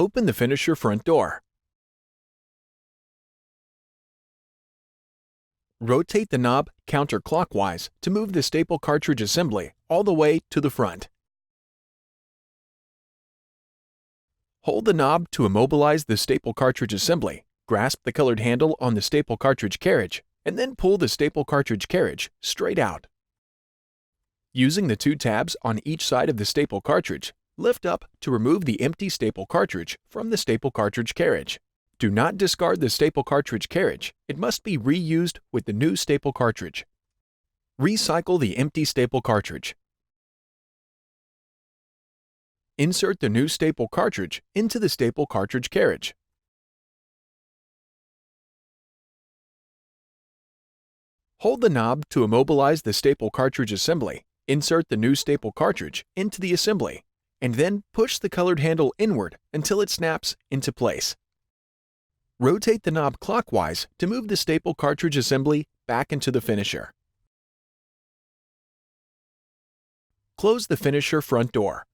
open the finisher front door. Rotate the knob counterclockwise to move the staple cartridge assembly all the way to the front. Hold the knob to immobilize the staple cartridge assembly, grasp the colored handle on the staple cartridge carriage, and then pull the staple cartridge carriage straight out. Using the two tabs on each side of the staple cartridge, lift up to remove the empty staple cartridge from the staple cartridge carriage. Do not discard the staple cartridge carriage. It must be reused with the new staple cartridge. Recycle the empty staple cartridge. Insert the new staple cartridge into the staple cartridge carriage. Hold the knob to immobilize the staple cartridge assembly. Insert the new staple cartridge into the assembly, and then push the colored handle inward until it snaps into place. Rotate the knob clockwise to move the staple cartridge assembly back into the finisher. Close the finisher front door.